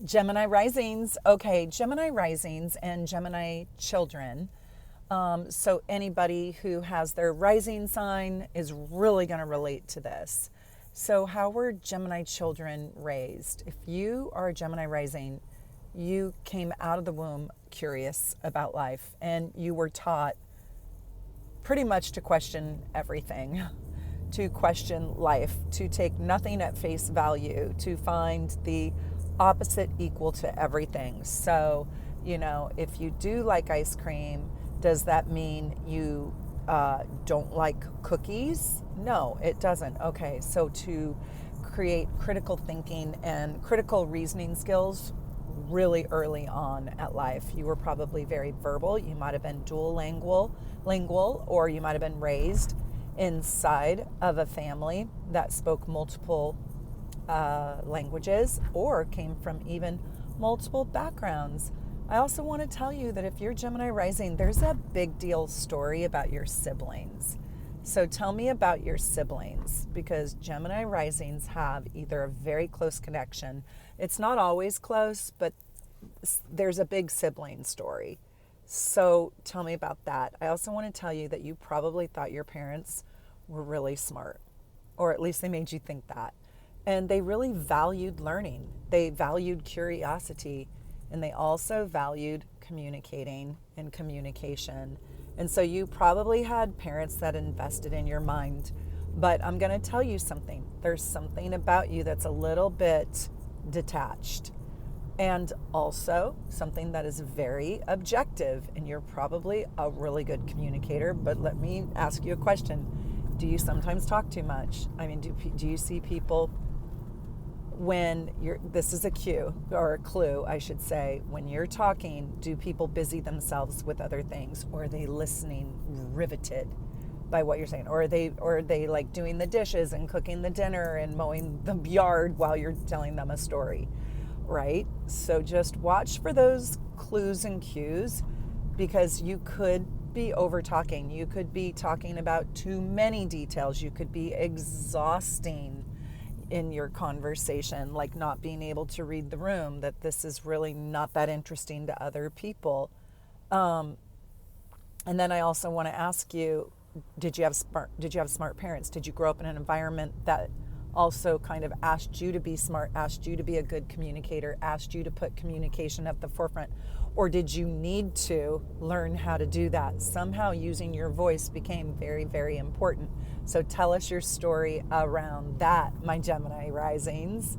Gemini risings. Okay, Gemini risings and Gemini children. So anybody who has their rising sign is really going to relate to this. So how were Gemini children raised? If you are a Gemini rising, you came out of the womb curious about life and you were taught pretty much to question everything, to question life, to take nothing at face value, to find the opposite equal to everything. So, if you do like ice cream, does that mean you don't like cookies? No, it doesn't. Okay, so to create critical thinking and critical reasoning skills really early on at life. You were probably very verbal. You might have been dual lingual, or you might have been raised inside of a family that spoke multiple languages or came from even multiple backgrounds. I also want to tell you that if you're Gemini rising, there's a big deal story about your siblings. So tell me about your siblings, because Gemini risings have either a very close connection. It's not always close, but there's a big sibling story. So tell me about that. I also want to tell you that you probably thought your parents were really smart, or at least they made you think that. And they really valued learning. They valued curiosity, and they also valued communicating and communication. And so you probably had parents that invested in your mind. But I'm going to tell you something. There's something about you that's a little bit detached. And also something that is very objective. And you're probably a really good communicator. But let me ask you a question. Do you sometimes talk too much? I mean, do you see people when this is a cue, or a clue, I should say, when you're talking, do people busy themselves with other things, or are they listening riveted by what you're saying? Or are they like doing the dishes and cooking the dinner and mowing the yard while you're telling them a story, right? So just watch for those clues and cues, because you could be over talking. You could be talking about too many details. You could be exhausting in your conversation, like not being able to read the room, that this is really not that interesting to other people. And then I also want to ask you, did you have smart parents? Did you grow up in an environment that also kind of asked you to be smart, asked you to be a good communicator, asked you to put communication at the forefront? Or did you need to learn how to do that? Somehow using your voice became very, very important. So tell us your story around that, my Gemini risings.